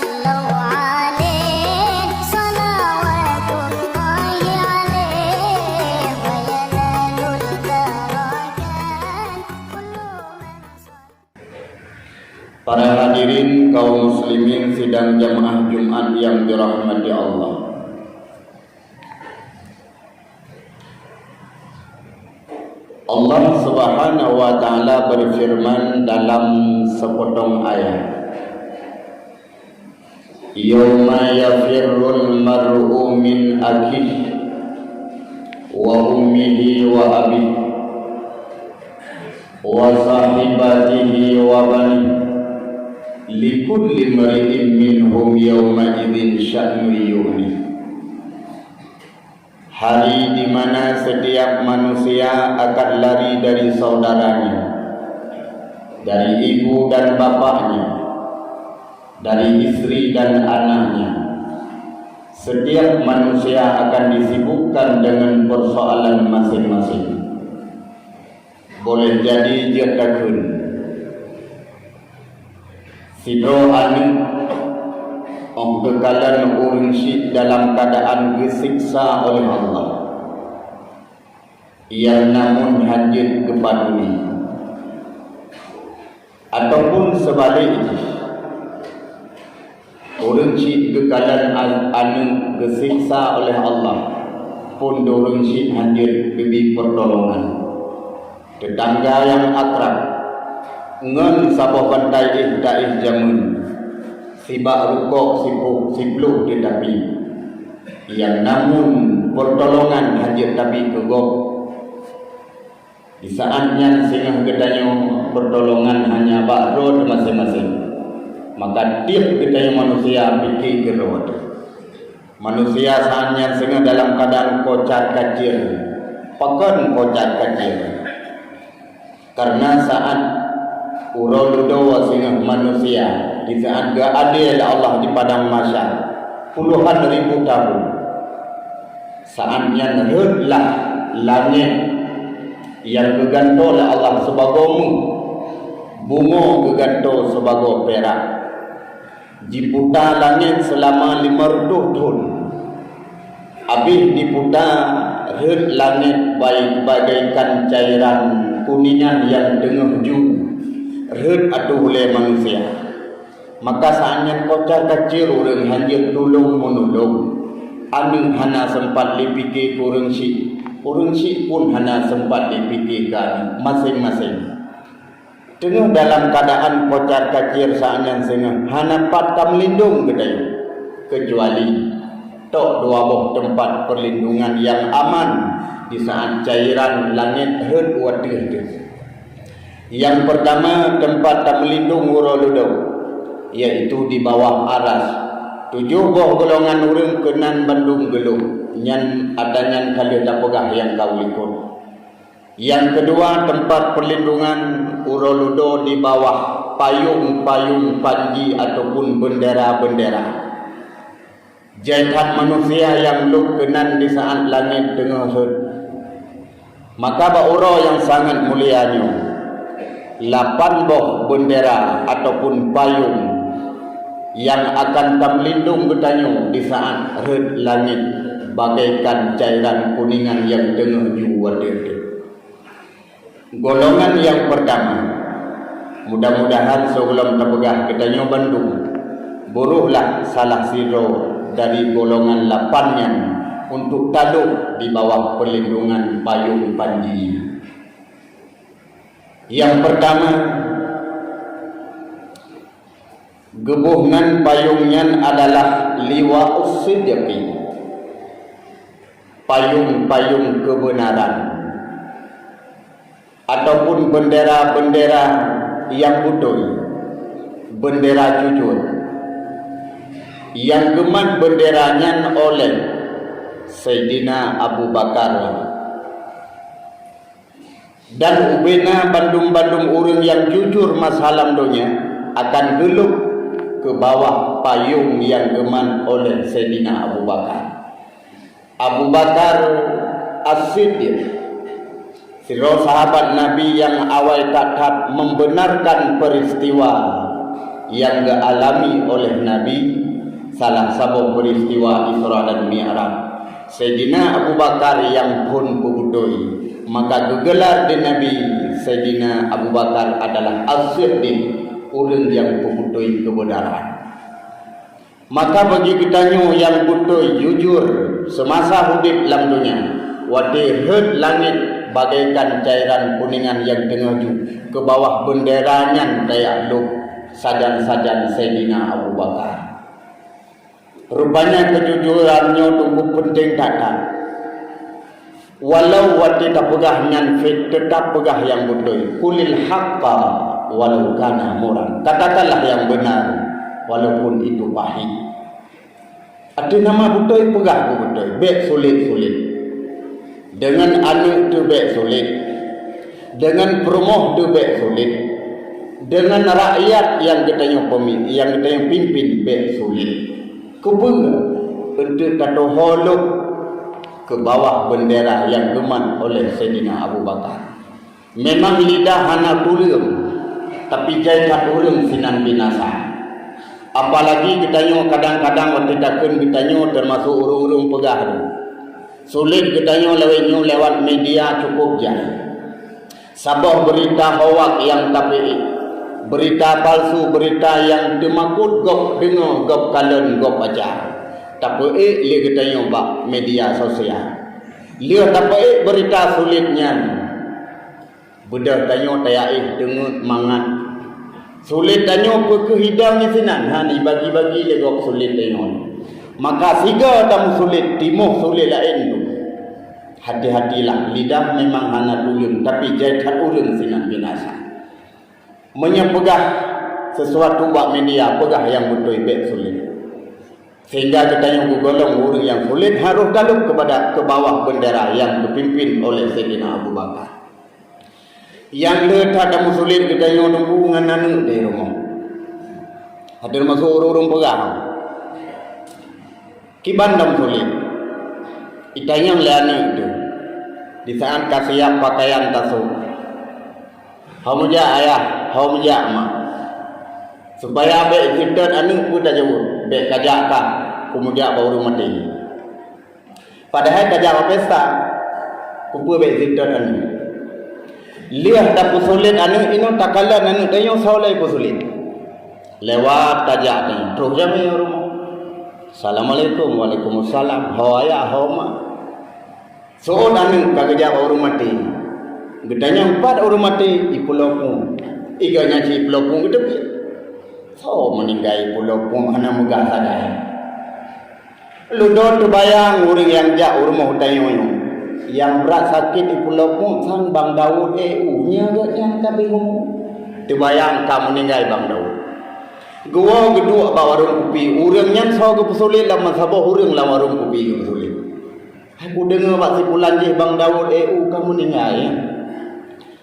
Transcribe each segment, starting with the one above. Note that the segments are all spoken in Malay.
صلوا عليه صلوات الله عليه وينال البركات كل من صلى. Para hadirin kaum muslimin sidang jamaah Jumat yang dirahmati Allah. Allah Subhanahu wa taala berfirman dalam sepotong ayat. Yauma yafirrul mar'u min akhihi wa ummihi wa abihi wa sahibatihi wa banihi likulli mar'in minhum yawma idzin sya'nu yughni. Hari di mana setiap manusia akan lari dari saudaranya, dari ibu dan bapaknya, dari istri dan anaknya. Setiap manusia akan disibukkan dengan persoalan masing-masing. Boleh jadi jadakeun sidro anu kekalan urang syik dalam keadaan disiksa oleh Allah, yang namun hadir kepaduni, ataupun sebaliknya urang syik kekalan anu disiksa oleh Allah pun urang syik hadir beri pertolongan. Tetangga yang akrab ngan sabah bantai daih jamun sibak rukuk sipluk tetapi yang namun pertolongan hadir tapi kegok di saatnya sehingga gedanya pertolongan hanya bakro masing-masing, maka tiap gedanya manusia fikir gerot manusia saatnya sehingga dalam keadaan kocar kacir pakan kocar kacir karena saat uroludo sehingga manusia di saat gak adil Allah di padang mahsyar puluhan ribu tahun saatnya nerudlah langit yang geganto oleh Allah sebagai bunga geganto sebagai perak diputar langit selama 500 tahun habis diputar rud langit baik bagaikan cairan kuningan yang tengah jun rud atuh oleh manusia. Maka saatnya kocar kacir orang hadir tolong menolong anu hana sempat dipikir orang syik pun hana sempat dipikirkan masing-masing tengah dalam keadaan kocar kacir saatnya sehingga hana patah melindung kedai kecuali tok dua buah tempat perlindungan yang aman di saat cairan langit herd wadah. Yang pertama tempat tak melindung uroludo, yaitu di bawah aras 7 buah golongan urang kenan Bandung gelung nyan adanya kali dapegah yang kau likut. Yang kedua tempat perlindungan uroludo di bawah payung-payung panji ataupun bendera-bendera jahitan manusia yang luk kenan di saat langit tengah hud. Maka bauro yang sangat mulianya 8 buah bendera ataupun payung yang akan terlindung bertanya di saat red langit bagaikan cairan kuningan yang tengah juwadir. Golongan yang pertama, mudah-mudahan sebelum terpegah ketanya Bandung buruhlah salah siro dari golongan 8-nya untuk taduk di bawah perlindungan payung panji. Yang pertama, gebuhngan payungnya adalah liwa'us sidqi, payung-payung kebenaran, ataupun bendera-bendera yang betul, bendera jujur, yang geman benderanya oleh Sayyidina Abu Bakar dan ubena bandung-bandung urang yang jujur masalah dunia akan geluk ke bawah payung yang geman oleh Sayyidina Abu Bakar. Abu Bakar As-Siddiq, siro sahabat Nabi yang awal tatap membenarkan peristiwa yang dialami oleh Nabi salah satu peristiwa Isra dan Mi'raj. Sayyidina Abu Bakar yang pun pebudoi, maka gegelar di Nabi Sayyidina Abu Bakar adalah As-Siddiq, orang yang pebudoi kebenaran. Maka bagi kita yang betul jujur semasa hidup dalam dunia, wati hud langit bagaikan cairan kuningan yang tengah ke bawah benderanya daya luk sajan-sajan Sayyidina Abu Bakar. Rupanya kejujurannya tunggu penting datang. Walau wati tak pegah ngan fit tetap pegah yang betul. Kulil haqqa walau kana murran. Katakanlah yang benar walaupun itu pahit. Ada nama betul pegah betul. Bek sulit-sulit. Dengan anak tu bek sulit. Dengan perumoh tu bek sulit. Dengan rakyat yang katanya pemimpin, yang katanya pimpin bek sulit. Kubuka untuk kata holok ke bawah bendera yang geman oleh Sayyidina Abu Bakar. Memang lidah hana tulim, tapi jaya tulim sinan binasa. Apalagi kitanya kadang-kadang waktu takun kitanya termasuk urung-urung pegah tu. Sulit kitanya lewat media cukup jaya. Sabah berita hoak yang tapi berita palsu, berita yang dimakut gop dengar gop kalen gop ajar. Tapi dia kitanya bak media sosial. Dia tapi berita sulitnya. Budak tanya tayai dengar mangat. Sulit tanya apa kehidang ni sinan. Ni bagi-bagi le gop sulit tanya. Maka siga tamu sulit, timuh sulit lain tu. Hati-hatilah, lidah memang hana dulun, tapi jaitan ulun sinan binasa. Menyepegah sesuatu buat media, pegah yang betul baik sulit. Sehingga kita yang golong orang yang sulit harus daluk kepada ke bawah bendera yang dipimpin oleh Sayyidina Abu Bakar. Yang letak dalam sulit kita yang nunggu dengan anak di rumah. Ada masuk orang-orang pegah. Kiban dalam sulit. Kita yang lihat itu. Di saat kasih pakaian tasuk. Hamuja ayah, hamuja mak. Supaya abek cinta anu pun dah jauh. Bek kajak kah, hamuja baru mati. Padahal kajak pesta, kupu bek cinta anu. Lihat tak sulit anu ino takalan anu dayo saulai sulit. Lewat kajak ni, terus jami rumah. Assalamualaikum, waalaikumsalam. Hawaya, hawma. So anu kajak baru mati. Gedanya 4 orang mati di Pulau Pung. Iganya di Pulau Pung itu dia. So meninggal Pulau Pung hana megah sadai. Ludon terbayang orang yang jak rumah hutayoyo. Yang berat sakit di Pulau Pung sang Bang Daud nya yang kabingung. Terbayang kamu meninggal Bang Daud. Gua gedua bawa warung kopi. Urangnya so ke pesulit lah masabah urang lah warung kopi ke pesulit. Aku dengar pak si pulan je Bang Daud kamu meninggal ya.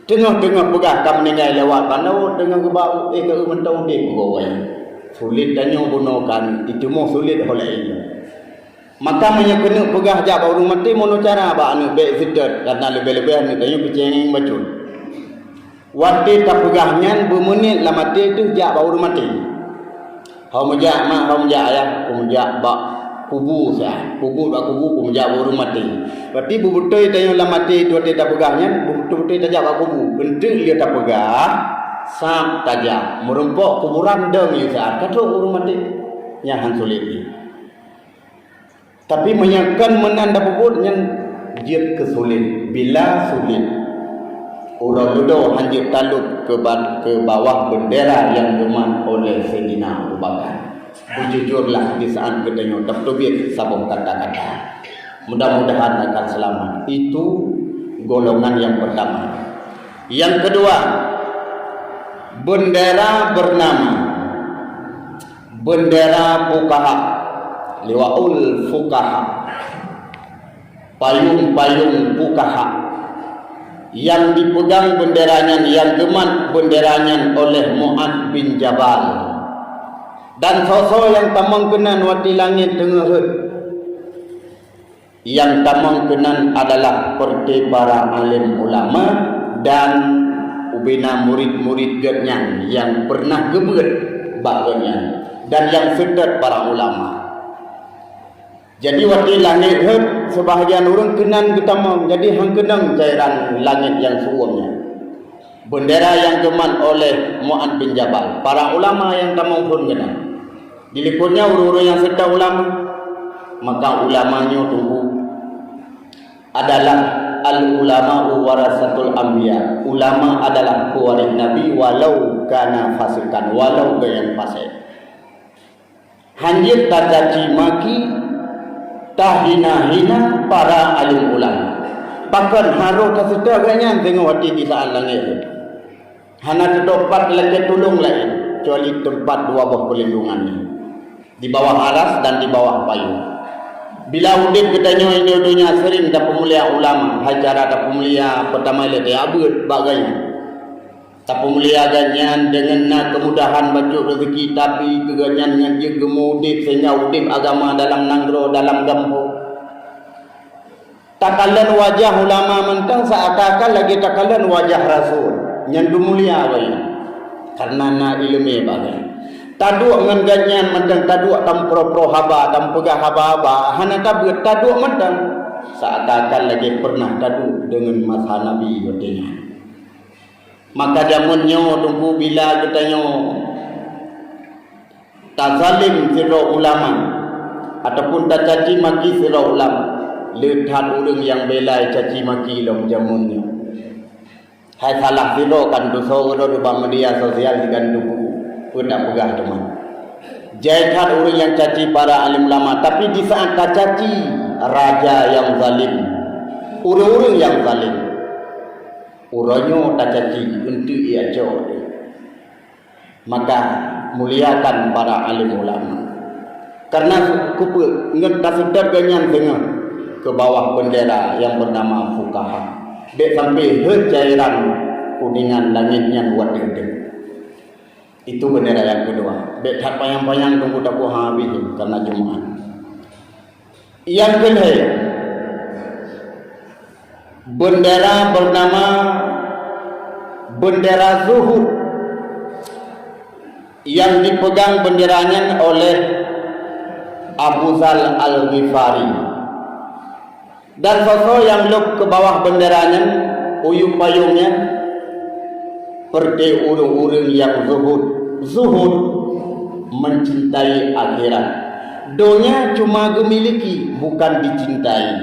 Tengah-tengah pegah kamu meninggal lewat Bandau dengan kebau ke mentau dia gawai. Sulit tanya gunakan itu mau sulit oleh ini. Maka menyekena pegah jak baru mati mono cara ba anu baik sidat karena lebih-lebih anu tanya peceng macul. Waktu tak pegahnya bermenit lah mati tu jak baru mati. Hau mejak mak, hau mejak ayah, hau mejak bak kubu sah, kubu mejak baru mati. Berarti bubutai tanya lah mati tu tak pegahnya, bubutai tajak bak kubu. Bentuk dia tak pegah, sam tajak merumpok kuburan deng you saat kata urung mati. Yang sulit ni. Tapi menyakan menanda bubut yang jir kesulit. Bila sulit, orang ludo hanjir taluk ke bawah bendera yang geman oleh Sayyidina Abu Bakar. Berjujurlah di saat ketanya tertubik sabung kata-kata. Mudah-mudahan akan selamat. Itu golongan yang pertama. Yang kedua, bendera bernama bendera fuqaha, liwaul fuqaha, payung-payung fuqaha yang dipegang benderanya, yang geman benderanya oleh Mu'adz bin Jabal. Dan sosok yang tamang kenan wati langit tengah hud. Yang tamang kenan adalah seperti para alim ulama dan ubina murid-murid getnya yang pernah gebet bagainya dan yang sedat para ulama. Jadi waktu langit sebahagian orang kenan kita mau jadi hang kenang cairan langit yang suamnya. Bendera yang keman oleh Mu'ad bin Jabal. Para ulama yang tamang pun kenal. Diliputnya orang-orang yang sedang ulama. Maka ulamanya tunggu adalah al-ulama warasatul anbiya. Ulama adalah pewaris Nabi walau kana fasikan, walau yang fasik. Hanjir tak caci maki, tak hina-hina para alim ulama. Bahkan harus kesedaganya tengok hati di saat langit. Hana tempat lagi tolong lain, kecuali tempat dua buah perlindungannya. Di bawah aras dan di bawah payung. Bila udip katanya ini dunia sering tak pemulia ulama, hacara tak pemulia pertama lagi abad bagainya. Tak pemulia ganyan dengan kemudahan baca rezeki tapi keganyan dengan dia gemudip sehingga udip agama dalam nanggro dalam gampo. Takalan wajah ulama mentang seakan lagi takalan wajah rasul yang mulia bagainya. Karena na ilmu bagainya. Taduk dengan ganyan mentang taduk tam pro haba tam pegah haba hana tabut taduk mentang seakan lagi pernah taduk dengan masa Nabi katanya. Maka jamunnya tunggu bila katanya tak zalim sira ulama ataupun tak caci maki sira ulama, lihat orang yang belai caci maki lom jamunnya. Hai salah sira kan dosa ora di media sosial dengan tubuh tidak pegah teman. Jaikat orang yang caci para alim ulama, tapi di saat tak caci raja yang zalim, orang-orang yang zalim, orangnya tak caci untuk ia jauh. Maka muliakan para alim ulama. Karena kupu ngan tasedar ganyan dengan ke bawah bendera yang bernama fuqaha. Dek sampai cairan kuningan langitnya buat dendeng. Itu bendera yang kedua. Dek tak payang-payang tunggu tak habis karena Jumat. Yang kedua, bendera bernama bendera zuhud yang dipegang benderanya oleh Abu Zal Al-Ghifari. Dan sosok yang lep ke bawah benderanya, uyup payungnya, pergi urung-urung yang zuhud. Zuhud mencintai akhirat. Donya cuma gemiliki, bukan dicintai.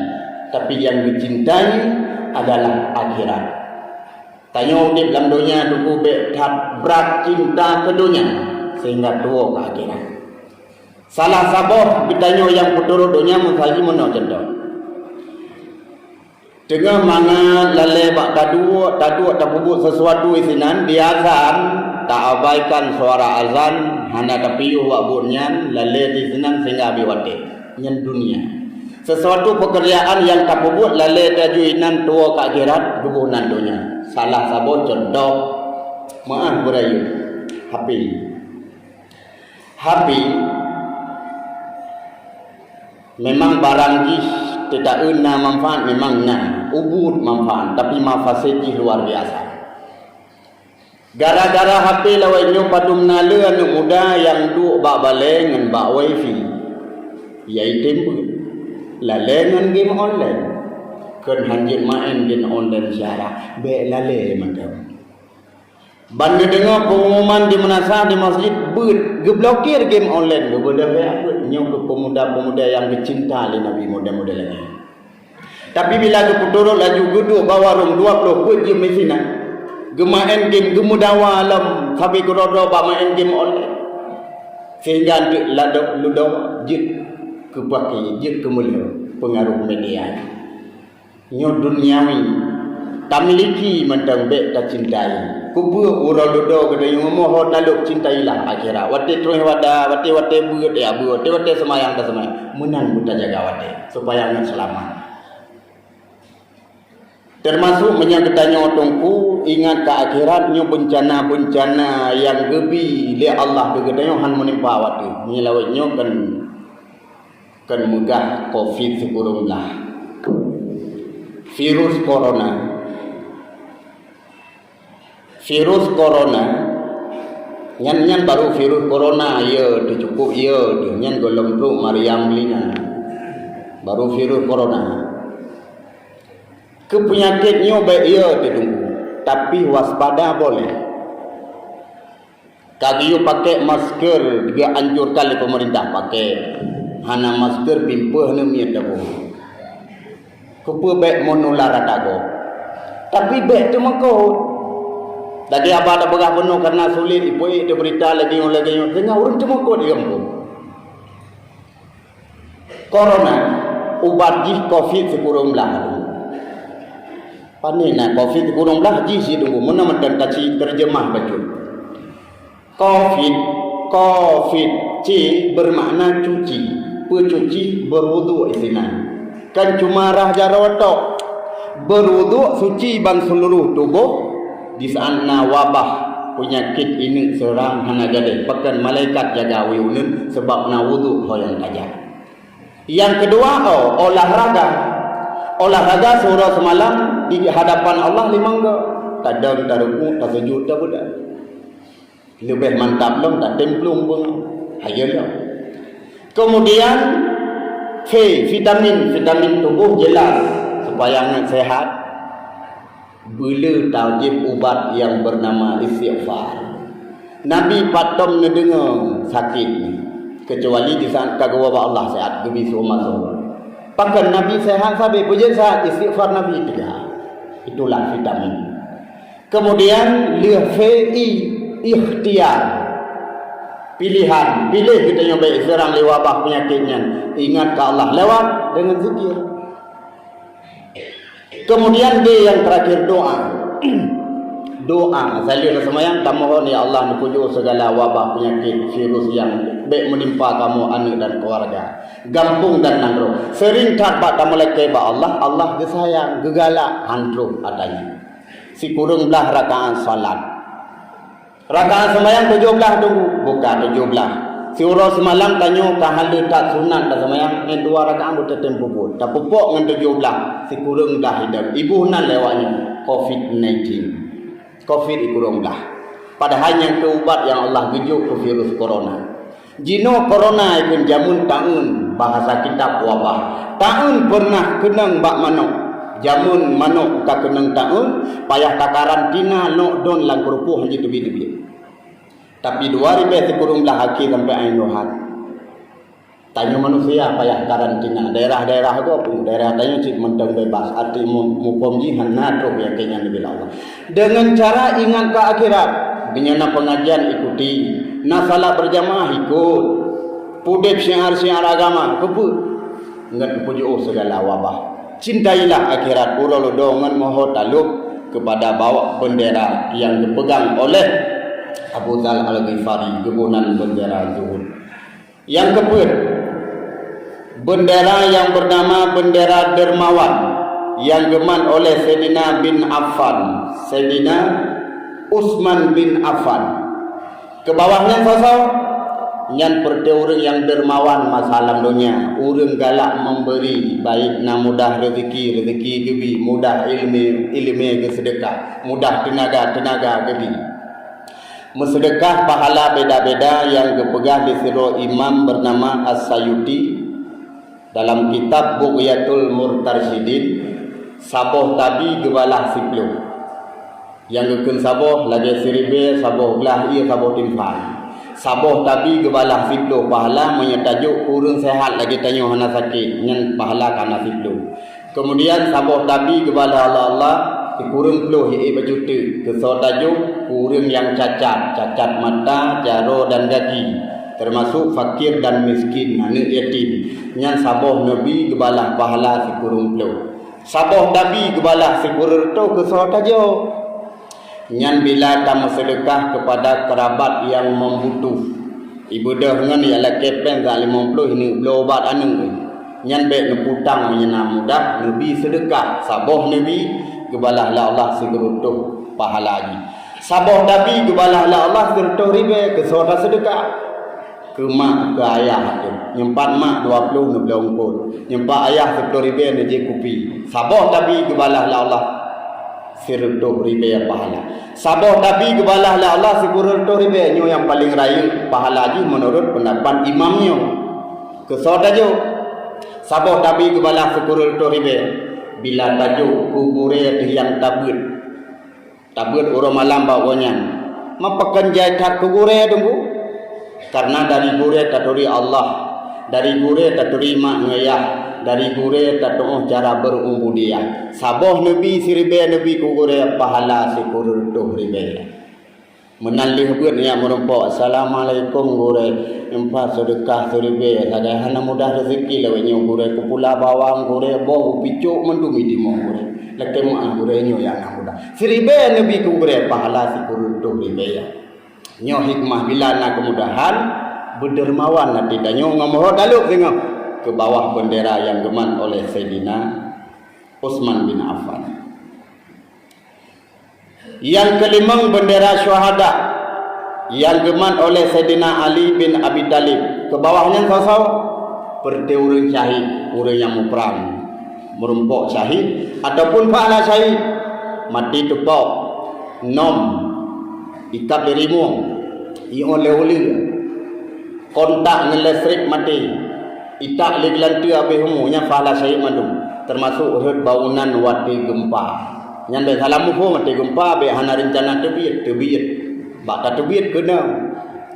Tapi yang dicintai adalah akhirat. Tanya udip dalam donya tuku berat berat cinta ke dunia sehingga tua ke akhirat. Salah sabah ditanya yang peturut dunia mengkaji mana contoh. Tengah mana lalai bak taduk tak pubuk sesuatu isinan di azan tak abaikan suara azan hanya tapiu wak bunyan lalai di isinan sehingga biwate nyen dunia. Sesuatu pekerjaan yang tak pubuk lalai tajuinan tua ke akhirat dubunan dunia. Salah sabot contoh maaf berayu Hapi memang barang jis tidak ena manfaat memang nah ubud manfaat tapi mafasidi luar biasa. Gara-gara HP lawainya padum nala anak muda yang duk bak baleng dengan bak wifi iaitu lalengan game online kan hanjit main game online syarah baik lale macam bandar dengar pengumuman di menasah di masjid geblokir game online kepada apa nyok ke pemuda-pemuda yang kecinta oleh Nabi muda-muda lagi. Tapi bila keputurut laju geduk bawa rum 20 pun je mesina gemain game gemudawa alam sampai kerodo bak main game online sehingga ludaw jid kepaki jid kemulia pengaruh media nyok duniawi tak miliki mentang bek tak cintai kubu urang ludo kada yang mohon naluk cintailah akhirat wate terus wate beut ya beut wate semayang tak semayang menan buta jaga wate supaya ngan selamat. Termasuk menyangkutnya otongku ingat ke akhiratnya bencana-bencana yang gebi li Allah begadanya han menimpa wate menyelawatnya kan megah COVID-19 virus corona Nyan baru virus corona ya tu cukup ya tu nyan golong tu Maryam lina. Baru virus corona. Kepenyakitnya baik ya tu tunggu. Tapi waspada boleh. Kaki you pakai masker dia anjurkan oleh pemerintah pakai. Hana masker pimpah ni miat dah boleh. Kepa baik menular atago. Tapi baik tu makot. Tadi apa ada begah penuh karena sulit ipoi dia berita lagi tengah orang cuma kau diam pun. Corona ubat jih COVID sekurang belah. Panina COVID sekurang belah jih si tunggu mana mendan kaci terjemah bacun. COVID ci bermakna cuci, pencuci berwudu isinan. Kan cuma rah jarotok berwudu suci bang seluruh tubuh. Di sana wabah penyakit ini serang hana gadai pakan malaikat jaga wiunin sebab na wudu hoyang aja. Yang kedua olahraga surah semalam di hadapan Allah limangga kadang taruku tak sujud tak budak lebih mantap long tak templung pun hayalah. Kemudian vitamin tubuh jelas supaya angan sehat. Bila tajib ubat yang bernama istighfar. Nabi patom ngedengar sakit kecuali di saat kagak Allah sehat gebi semua semua. Pakan Nabi sehat sampai pujian saat istighfar Nabi tidak. Itulah vitamin. Kemudian ikhtiar. Pilih kita yang baik serang wabah penyakitnya. Ingat ke Allah lewat dengan zikir. Kemudian dia yang terakhir doa. Doa. Saya semayang kamu mohon ya Allah puju segala wabah penyakit virus yang baik menimpa kamu anak dan keluarga. Gampung dan nandro. Sering tarbat kamu lagi ba Allah, Allah gesayang, gegalak, handro adanya. Si kurung belah rakaat salat. Rakaat semayang 17 tunggu, bukan 17. Si urus semalam tanya kahala tak sunat tak semayang yang 2 rakaat buta tempoh pun. Tak pupuk dengan 17. Si kurung dah hidup. Ibu nan lewatnya COVID-19. COVID kurung dah. Padahal yang keubat yang Allah gejuk ke virus corona. Jino corona ikun jamun taun bahasa kitab wabah. Taun pernah kenang bak manok. Jamun manok tak kenang taun payah tak karantina lockdown lang kerupuh hanya tebi-tebi. Tapi 2000 sekurang belah haki sampai ain dohat. Tanya manusia payah karantina. Daerah-daerah tu pun daerah tanya cik mentang bebas. Arti mupom jihan natro yakinnya bila Allah. Dengan cara ingat ke akhirat. Dengan pengajian ikuti. Nak salat berjamaah ikut. Pudep syiar-syiar agama. Kepu. Ingat pujuk segala wabah. Cintailah akhirat. Urul dongan moho taluk kepada bawa bendera yang dipegang oleh Abu Dzal Al-Ghifari, gebunan bendera zuhud. Yang keempat, bendera yang bernama bendera dermawan yang geman oleh Sayyidina bin Affan, Sayyidina Utsman bin Affan. Ke bawahnya sosok nyan perti orang yang dermawan masalah dunia, orang galak memberi, baik na mudah rezeki gebi, mudah ilmu kesedekah, mudah tenaga gebi. Mensedekah pahala beda-beda yang dipegang di siro imam bernama As-Sayuti dalam kitab Bughyatul Murtarsyidin. Saboh tabi gebalah sipluh yang gekun saboh lagi siribe saboh belah ia saboh timpan. Saboh tabi gebalah sipluh pahala menyetajuk kurun sehat lagi tanya hana sakit nyen pahala kana sipluh. Kemudian saboh tabi gebalah Allah kurung peluh ia berjuta kesor tajuk kurung yang cacat mata, jaro dan kaki termasuk fakir dan miskin anak yatim. Nyan saboh Nabi gebalah pahala si kurung peluh. Saboh Nabi gebalah si kurung tu kesor tajuk. Nyan bila kamu sedekah kepada kerabat yang membutuh. Ibu dah dengan ialah kepen tak 50 ini beli obat anu. Nyan baik neputang menyenam mudah Nabi sedekah. Saboh Nabi gebalah la Allah segerutuh pahala lagi. Saboh Nabi gebalah la Allah segerutuh ribe ke saudara sedekah. Ke mak ke ayah tu. Nyempat mak 20 nak belongkot. Nyempat ayah 10 ribe nak je kopi. Saboh Nabi gebalah la Allah sirtuh ribe pahala. Sabah Nabi kebalah la Allah sirtuh ribe nyo yang paling raya pahala ji menurut pendapat imamnya. Kesod tajuk sabah Nabi kebalah sirtuh ribe bila tajuk kubure yang tabut. Tabut orang malam bawanya. Mapakan jai tak kubure tunggu. Karena dari gure taturi Allah, dari gure taturi mak ngayah, dari gure tatoh cara berubudiyah. Sabah Nabi siribe Nabi kugure pahala sikur tuh ribe. Menalih buat ya merempok. Assalamualaikum gure empat sedekah siribe. Ada hana mudah rezeki lawanya gure kupula bawang gure bau picuk mendumi di mau gure. Lekemu gure nyo yang mudah. Siribe Nabi kugure pahala sikur tuh ribe ya. Nyo hikmah bila nak kemudahan berdermawan nanti danyo ngamoh daluk tengok ke bawah bendera yang geman oleh Sayyidina Utsman bin Affan. Yang kelima bendera syuhada yang geman oleh Sayyidina Ali bin Abi Talib. Ke bawahnya sosok seperti orang syahid, orang yang berperang merempok syahid ataupun pahala syahid mati tepok nom ikat dirimu oleh kontak ngelestrik mati itak leglanti abe humunya fala syahid madu termasuk herd bangunan wati gempa nyande salamu pun mati gempa be hana rencana tebit bak tebit kena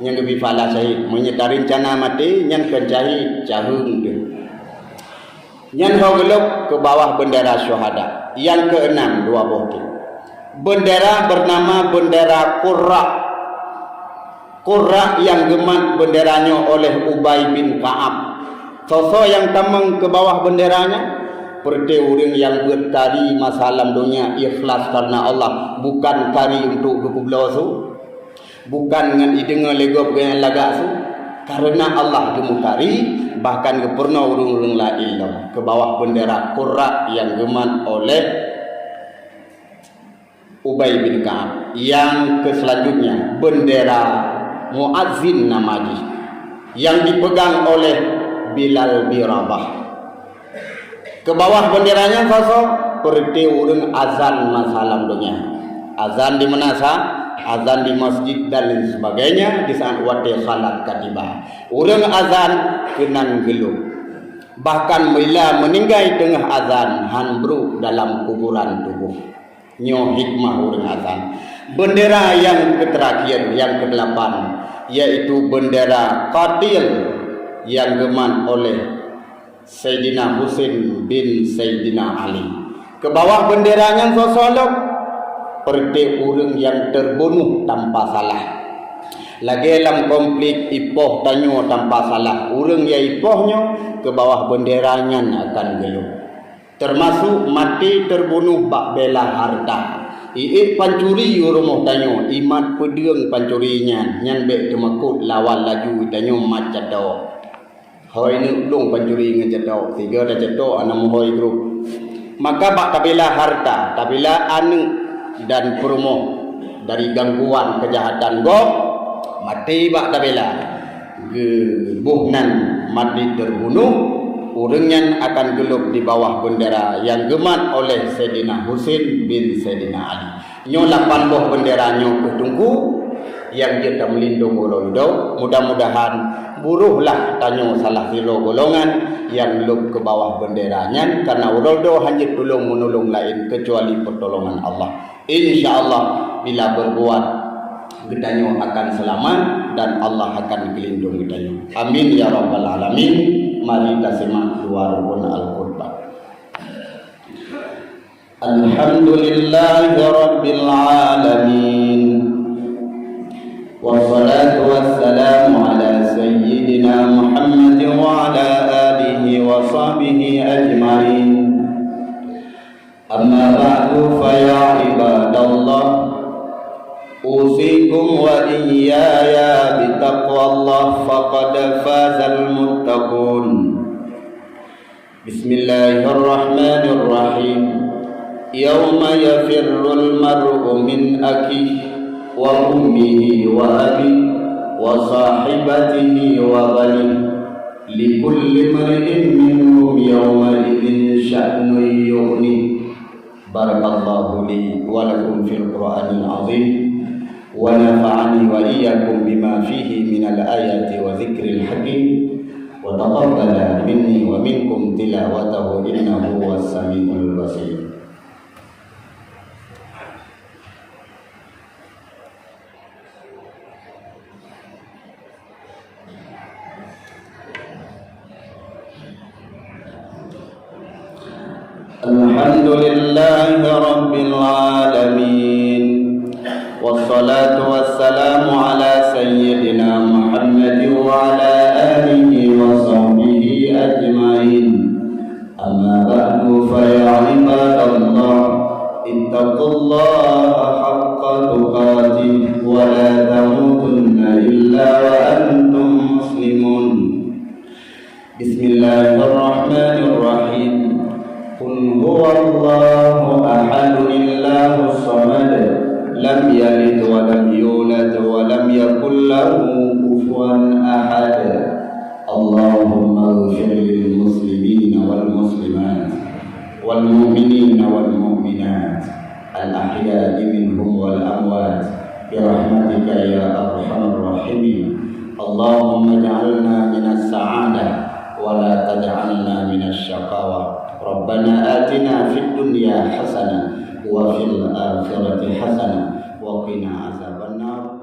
yang lebih fala syahid menyeta rencana mati nyan kencahid cahung dia nyan hogelok ke bawah bendera syuhada. Yang keenam dua bukti bendera bernama bendera Qurra. Qurra yang gemat benderanya oleh Ubay bin Ka'ab. Sosok yang tamang ke bawah benderanya seperti orang yang bertari masalah dunia ikhlas karena Allah, bukan kari untuk dukublau su, bukan dengan idengar legop dengan lagak su, karena Allah dimutari bahkan ke pernah urung-urung la ilah ke bawah bendera Qurra yang gemat oleh Ubay bin Ka'ab. Yang selanjutnya bendera muazzin namaji yang dipegang oleh Bilal bin Rabah. Ke bawah benderanya sosok seperti urang azan masalah dunia. Azan di mana sah? Azan di masjid dan lain sebagainya di saat waktu salat katiba. Urang azan kenang geluk. Bahkan bila meninggal tengah azan hanbru dalam kuburan tubuh. Nyo hikmah urang azan. Bendera yang terakhir yang ke-8 yaitu bendera Qatil yang geman oleh Sayyidina Husain bin Sayyidina Ali. Ke bawah benderanya sosolok seperti urang yang terbunuh tanpa salah. Lagi dalam konflik ipoh tanyo tanpa salah. Urang yang ipohnya ke bawah benderanya akan geluh. Termasuk mati terbunuh bak bela harta. Pancuri rumah tanyo imat pedeng pancurinya nyan be temakut lawan laju tanyo mat jadau. Hoi ni ulung pancuri ngejadau tiga dah jadau ana mohoi group. Maka bak tabila harta, tabila anu dan promo dari gangguan kejahatan go mati bak tabila gebuhnan mati terbunuh. Urangnya akan gelup di bawah bendera yang gemat oleh Sayyidina Husain bin Sayyidina Ali. Nyo 8 buah bendera nyo ketunggu yang dia tak melindung ulo-ulo. Mudah-mudahan buruhlah tanyo salah silo golongan yang gelup ke bawah benderanya karena ulo-ulo hanya tolong menolong lain kecuali pertolongan Allah. InsyaAllah bila berbuat gedanyo akan selamat dan Allah akan melindung gedanyo. Amin ya rabbal alamin. Mari kita simak dua rukun Al-Qur'an. Alhamdulillahi rabbil alamin. Wassalatu wassalamu ala sayyidina Muhammad wa ala alihi wa sahbihi ajma'in. Amma ba'du fa ya ibadallah usikum wa iyaya bitaqwallah faqad fazal muttaqun. Bismillahirrahmanirrahim. Yawma yafirrul mar'u min akhihi wa ummihi wa abihi wa sahibatihi wa banihi likulli mar'in minhum yawma idzin sya'nun yughnihi Barakallahu li wa lakum fil Qur'anil azim wa nafa'ani wa iyyakum bima fihi minal ayati wa dzikril hakim wa taqabbala minni wa minkum tilawatahu innahu was samiul basir. Alhamdulillahi rabbil alamin, wassalatu wassalamu ala sayyidina Muhammad wa ala alihi wa sahbihi ajmain. Amma ba'du, fa ya ibadallah, ittaqullaha haqqa tuqatih wa la tamutunna illa wa antum muslimun. Bismillahirrahmanirrahim. Qul huwallahu ahad, Allahus samad, lam yalid wa lam yulad wa lam yakul lahu kufuwan ahad. Allahumma ighfir lil muslimina wal muslimat wal mu'minina wal mu'minat al ahya'i minhum wal amwat bi rahmatika ya arhamar rahimin. Allahumma ij'alna minas sa'adah wa la taj'alna minasy syaqawah. Rabbana atina fid dunya hasanah wa fil akhirati hasanah wa qina azabannar.